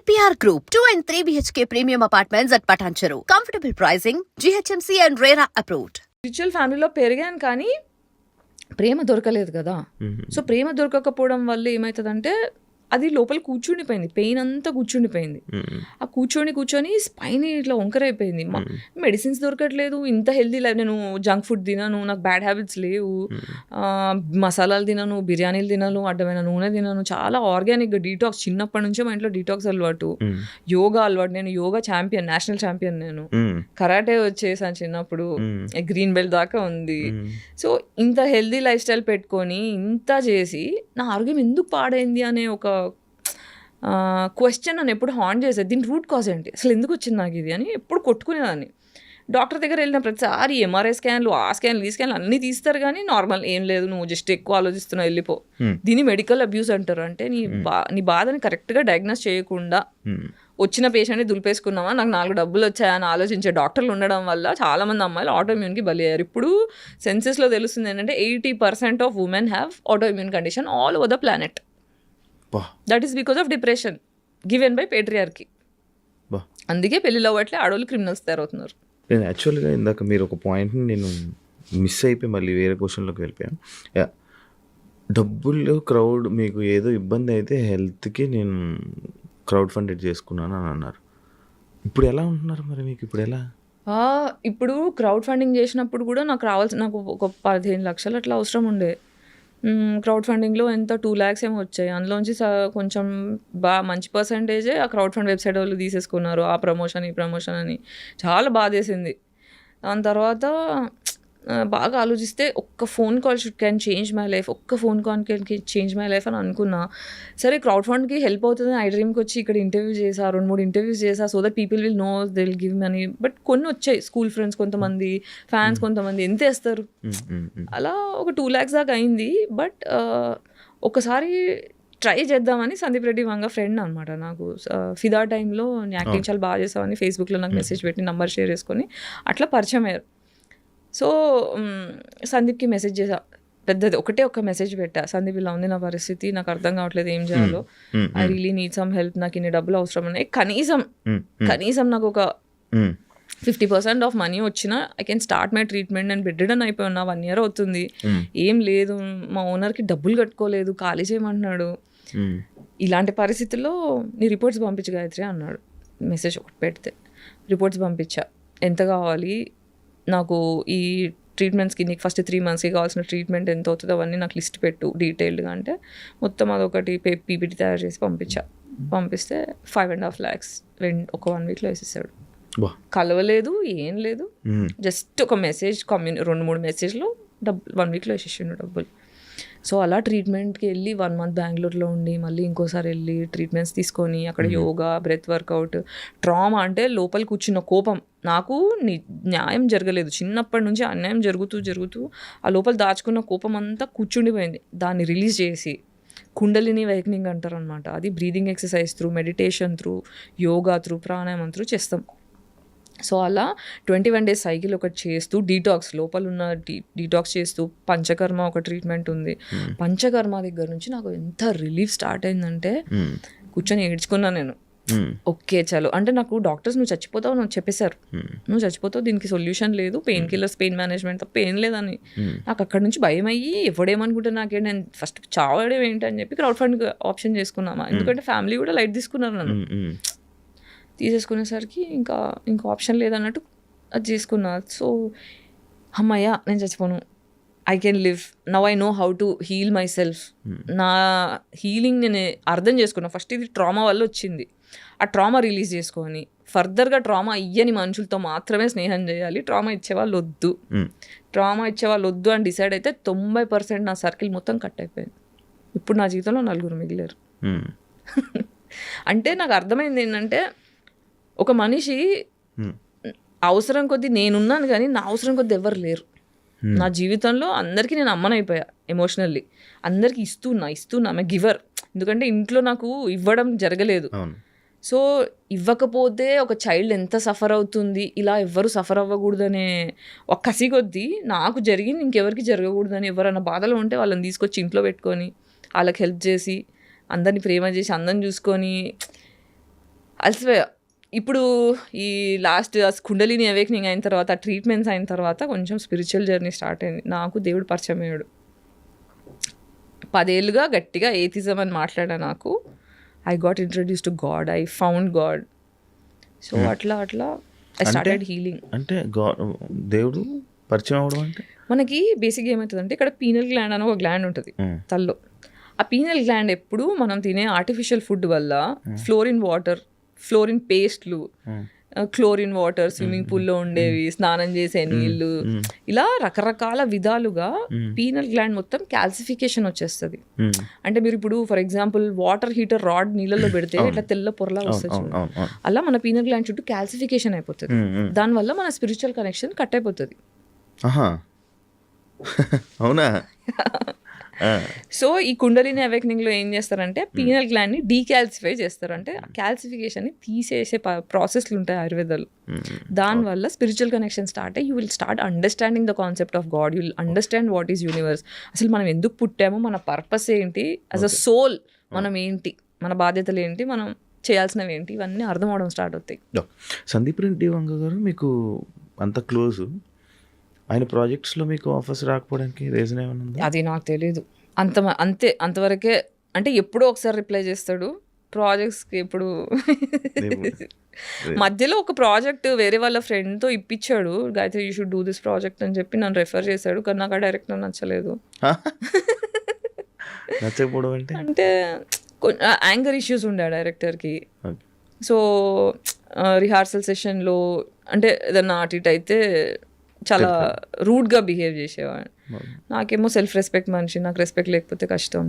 EPR Group, 2 and 3 BHK premium apartments at Patancheru. Comfortable pricing, GHMC and RERA approved. Spiritual ఫ్యామిలీలో పెరిగాను కానీ ప్రేమ దొరకలేదు కదా. సో ప్రేమ దొరకకపోవడం వల్ల ఏమవుతుందంటే అది లోపల కూర్చుండిపోయింది, పెయిన్ అంతా కూర్చుండిపోయింది. ఆ కూర్చొని స్పైన్ ఇట్లా వంకరైపోయింది. మెడిసిన్స్ దొరకట్లేదు, ఇంత హెల్దీ లైఫ్, నేను జంక్ ఫుడ్ తినను, నాకు బ్యాడ్ హ్యాబిట్స్ లేవు, మసాలాలు తినను, బిర్యానీలు తినను, అడ్డమైన నూనె తినను, చాలా ఆర్గానిక్గా డీటాక్స్. చిన్నప్పటి నుంచే మా ఇంట్లో డీటాక్స్ అలవాటు, యోగా అలవాటు. నేను యోగా ఛాంపియన్, నేషనల్ ఛాంపియన్. నేను కరాటే వచ్చేసాను చిన్నప్పుడు, గ్రీన్ బెల్ట్ దాకా ఉంది. సో ఇంత హెల్దీ లైఫ్ స్టైల్ పెట్టుకొని ఇంత చేసి నా ఆరోగ్యం ఎందుకు పాడైంది అనే ఒక క్వశ్చన్ నన్ను ఎప్పుడు హాంట్ చేసేది. దీని రూట్ కాజ్ ఏంటి, అసలు ఎందుకు వచ్చింది నాకు ఇది అని ఎప్పుడు కొట్టుకునేదాన్ని. డాక్టర్ దగ్గర వెళ్ళిన ప్రతిసారి ఎంఆర్ఐ స్కాన్లు, ఆ స్కాన్లు, ఈ స్కాన్లు అన్నీ తీస్తారు కానీ నార్మల్ ఏం లేదు, నువ్వు జస్ట్ ఎక్కువ ఆలోచిస్తున్నావు, వెళ్ళిపో. దీన్ని మెడికల్ అబ్యూస్ అంటారు. అంటే నీ బాధని కరెక్ట్గా డయాగ్నోస్ చేయకుండా వచ్చిన పేషెంట్ని దులిపేసుకున్నావా, నాకు 4 డబ్బులు వచ్చాయని ఆలోచించే డాక్టర్లు ఉండడం వల్ల చాలామంది అమ్మాయిలు ఆటోఇమ్యూన్కి బలి అయ్యారు. ఇప్పుడు సెన్సెస్లో తెలుస్తుంది ఏంటంటే 80% of women have autoimmune condition all over the planet. That is because of depression given by patriarchy. అందుకే పెళ్ళిలో అవ్వట్లే, ఆడవాళ్ళు క్రిమినల్స్ తయారవుతున్నారు. నేను యాక్చువల్గా ఇందాక మీరు ఒక పాయింట్ని నేను మిస్ అయిపోయి మళ్ళీ వేరే క్వశ్చన్లోకి వెళ్ళిపోయాను. డబ్బులు క్రౌడ్ మీకు ఏదో ఇబ్బంది అయితే హెల్త్కి నేను క్రౌడ్ ఫండెడ్ చేసుకున్నాను అని అన్నారు. ఇప్పుడు ఎలా ఉంటున్నారు మరి, మీకు ఇప్పుడు ఎలా? ఇప్పుడు క్రౌడ్ ఫండింగ్ చేసినప్పుడు కూడా నాకు ఒక 15 లక్షలు అట్లా అవసరం ఉండే. క్రౌడ్ ఫండింగ్లో ఎంత 2 lakhs ఏమో వచ్చాయి. అందులోంచి కొంచెం మంచి పర్సంటేజే ఆ క్రౌడ్ ఫండ్ వెబ్సైట్ వాళ్ళు తీసేసుకున్నారు. ఆ ప్రమోషన్, ఈ ప్రమోషన్ అని చాలా బాధేసింది. దాని తర్వాత బాగా ఆలోచిస్తే ఒక్క phone call can change my life, ఒక్క phone call can change my life అని అనుకున్నా. సరే క్రౌడ్ ఫండ్కి హెల్ప్ అవుతుంది, ఐ డ్రీమ్కి వచ్చి ఇక్కడ ఇంటర్వ్యూ చేసా, 2-3 ఇంటర్వ్యూస్ చేసా, so that people will know, they will give money. But కొన్ని వచ్చాయి, స్కూల్ ఫ్రెండ్స్ కొంతమంది, ఫ్యాన్స్ కొంతమంది, ఎంత వేస్తారు, అలా ఒక 2 lakhs దాకా అయింది. బట్ ఒకసారి ట్రై చేద్దామని సందీప్ రెడ్డి వంగ ఫ్రెండ్ అనమాట నాకు, ఫిదా టైంలో యాక్టింగ్ చాలా బాగా చేసామని ఫేస్బుక్లో నాకు మెసేజ్ పెట్టి నంబర్ షేర్ చేసుకొని అట్లా పరిచయం అయ్యారు. సో సందీప్కి మెసేజ్ చేసా, పెద్దది ఒక మెసేజ్ పెట్టా, సందీప్ ఇలా ఉంది నా పరిస్థితి, నాకు అర్థం కావట్లేదు ఏం చేయాలో, I really need some help, నాకు ఇన్ని డబ్బులు అవసరం ఉన్నాయి, కనీసం నాకు ఒక 50% ఆఫ్ మనీ వచ్చినా I can start my treatment. నేను బెడ్ రిడన్ అయిపోయి ఉన్నా, 1 year అవుతుంది, ఏం లేదు, మా ఓనర్కి డబ్బులు కట్టుకోలేదు, ఖాళీ చేయమంటున్నాడు. ఇలాంటి పరిస్థితుల్లో నీ రిపోర్ట్స్ పంపించు గాయత్రి అన్నాడు. మెసేజ్ ఒకటి పెడితే రిపోర్ట్స్ పంపించా, ఎంత కావాలి నాకు ఈ ట్రీట్మెంట్స్కి, నీకు ఫస్ట్ 3 monthsకి కావాల్సిన ట్రీట్మెంట్ ఎంత అవుతుందో అవన్నీ నాకు లిస్ట్ పెట్టు డీటెయిల్డ్గా అంటే మొత్తం అదొకటి పీపీటీ తయారు చేసి పంపిస్తే 5.5 lakhs ఒక 1 weekలో వేసేసాడు. కలవలేదు, ఏం లేదు, జస్ట్ ఒక మెసేజ్, 2-3 మెసేజ్లో 1 weekలో వేసేసిండు డబ్బులు. సో అలా ట్రీట్మెంట్కి వెళ్ళి 1 month బెంగళూరులో ఉండి మళ్ళీ ఇంకోసారి వెళ్ళి ట్రీట్మెంట్స్ తీసుకొని అక్కడ యోగా, బ్రెత్ వర్కౌట్. ట్రామా అంటే లోపల కూర్చున్న కోపం, నాకు న్యాయం జరగలేదు, చిన్నప్పటి నుంచి అన్యాయం జరుగుతూ ఆ లోపల దాచుకున్న కోపం అంతా కూర్చుండిపోయింది. దాన్ని రిలీజ్ చేసి కుండలిని వైకనింగ్ అంటారు అనమాట, అది breathing exercise through, meditation through, yoga through, ప్రాణాయామం త్రూ చేస్తాం. సో అలా 21 days సైకిల్ ఒకటి చేస్తూ, డీటాక్స్ లోపల ఉన్న డీటాక్స్ చేస్తూ, పంచకర్మ ఒక ట్రీట్మెంట్ ఉంది. పంచకర్మ దగ్గర నుంచి నాకు ఎంత రిలీఫ్ స్టార్ట్ అయిందంటే కూర్చొని ఏడ్చుకున్నా నేను. ఓకే చలో అంటే నాకు డాక్టర్స్ నువ్వు చచ్చిపోతావు అని చెప్పేశారు, నువ్వు చచ్చిపోతావు, దీనికి సొల్యూషన్ లేదు, పెయిన్ కిల్లర్స్, పెయిన్ మేనేజ్మెంట్ తప్ప ఏం లేదని. నాకు అక్కడ నుంచి భయం అయ్యి ఎవడేమనుకుంటే నాకే, నేను ఫస్ట్ చావడం ఏంటి అని చెప్పి క్రౌడ్ ఫండ్ ఆప్షన్ చేసుకున్నామా, ఎందుకంటే ఫ్యామిలీ కూడా లైట్ తీసుకున్నారు నన్ను. తీసేసుకునేసరికి ఇంకా ఆప్షన్ లేదన్నట్టు అది చేసుకున్నా. సో అమ్మయ్య నేను చచ్చిపోను, I can live, now I know how to heal myself. నా హీలింగ్ నేను అర్థం చేసుకున్నా. ఫస్ట్ ఇది ట్రామా వల్ల వచ్చింది, ఆ ట్రామా రిలీజ్ చేసుకొని ఫర్దర్గా ట్రామా ఇయ్యని మనుషులతో మాత్రమే స్నేహం చేయాలి, ట్రామా ఇచ్చేవాళ్ళు వద్దు అని డిసైడ్ అయితే 90% నా సర్కిల్ మొత్తం కట్ అయిపోయింది. ఇప్పుడు నా జీవితంలో 4 మిగిలారు. అంటే నాకు అర్థమైంది ఏంటంటే, ఒక మనిషి అవసరం కొద్దీ నేనున్నాను కానీ నా అవసరం కొద్దీ ఎవరు లేరు నా జీవితంలో. అందరికీ నేను అమ్మనైపోయా ఎమోషనల్లీ, అందరికీ ఇస్తున్నా ఆమె గివర్. ఎందుకంటే ఇంట్లో నాకు ఇవ్వడం జరగలేదు. సో ఇవ్వకపోతే ఒక చైల్డ్ ఎంత సఫర్ అవుతుంది, ఇలా ఎవ్వరు సఫర్ అవ్వకూడదనే ఒక కసి కొద్దీ నాకు జరిగింది ఇంకెవరికి జరగకూడదని, ఎవరైనా బాధలో ఉంటే వాళ్ళని తీసుకొచ్చి ఇంట్లో పెట్టుకొని వాళ్ళకి హెల్ప్ చేసి, అందరిని ప్రేమ చేసి, అందరిని చూసుకొని అలసిపోయా. ఇప్పుడు ఈ లాస్ట్ కుండలిని అవేకనింగ్ అయిన తర్వాత ట్రీట్మెంట్స్ అయిన తర్వాత కొంచెం స్పిరిచువల్ జర్నీ స్టార్ట్ అయింది. నాకు దేవుడు పరిచయం అయ్యాడు. 10 ఏళ్ళుగా గట్టిగా ఏథిజం అని మాట్లాడా. నాకు I got introduce to God, I found God. So అట్లా ఐ స్టార్టెడ్ హీలింగ్. అంటే దేవుడు పరిచయం అవ్వడం అంటే మనకి బేసిక్గా ఏమవుతుందంటే ఇక్కడ పీనల్ గ్లాండ్ అని ఒక గ్లాండ్ ఉంటుంది తల్లో. ఆ పీనల్ గ్లాండ్ ఎప్పుడు మనం తినే ఆర్టిఫిషియల్ ఫుడ్ వల్ల ఫ్లోరిన్ వాటర్, ఫ్లోరిన్ పేస్ట్లు, క్లోరిన్ వాటర్, స్విమ్మింగ్ పూల్లో ఉండేవి, స్నానం చేసే నీళ్లు, ఇలా రకరకాల విధాలుగా పీనల్ గ్లాండ్ మొత్తం క్యాల్సిఫికేషన్ వచ్చేస్తుంది. అంటే మీరు ఇప్పుడు for example water heater rod నీళ్ళలో పెడితే ఇట్లా తెల్ల పొరలా వస్తుంది, అలా మన పీనల్ గ్లాండ్ చుట్టూ క్యాల్సిఫికేషన్ అయిపోతుంది. దానివల్ల మన స్పిరిచువల్ కనెక్షన్ కట్ అయిపోతుంది. అవునా? సో ఈ కుండలిని అవేకనింగ్ లో ఏం చేస్తారంటే పీనల్ గ్లాండ్ ని డీకాల్సిఫై చేస్తారు. అంటే క్యాల్సిఫికేషన్ ని తీసేసే ప్రాసెస్లు ఉంటాయి ఆయుర్వేదాలు. దానివల్ల స్పిరిచువల్ కనెక్షన్ స్టార్ట్ అయ్యి you will start understanding the concept of God. You will understand what is universe. అసలు మనం ఎందుకు పుట్టామో, మన పర్పస్ ఏంటి, యాజ్ అ సోల్ మనం ఏంటి, మన బాధ్యతలు ఏంటి, మనం చేయాల్సినవి ఏంటి, ఇవన్నీ అర్థం అవడం స్టార్ట్ అవుతాయి. సందీప్ రెడ్డి వంగ గారు మీకు అంత క్లోజ్, ఆయన ప్రాజెక్ట్స్లో మీకు ఆఫర్స్ రాకపోవడానికి రీజన్ ఏమైనా ఉందా? అది నాకు తెలీదు. అంతవరకే. అంటే ఎప్పుడో ఒకసారి రిప్లై చేస్తాడు ప్రాజెక్ట్స్కి. ఎప్పుడు మధ్యలో ఒక ప్రాజెక్ట్ వేరే వాళ్ళ ఫ్రెండ్తో ఇప్పించాడు, Gayatri you should do this project అని చెప్పి నన్ను రెఫర్ చేశాడు. కానీ నాకు ఆ డైరెక్టర్ నచ్చలేదు. నచ్చకపోవడం అంటే యాంగర్ ఇష్యూస్ ఉండే ఆ డైరెక్టర్కి. సో రిహార్సల్ సెషన్లో అంటే ఏదన్నా అటు ఇటు అయితే చాలా రూడ్గా బిహేవ్ చేసేవాడు. నాకేమో సెల్ఫ్ రెస్పెక్ట్ మనిషి, నాకు రెస్పెక్ట్ లేకపోతే కష్టం.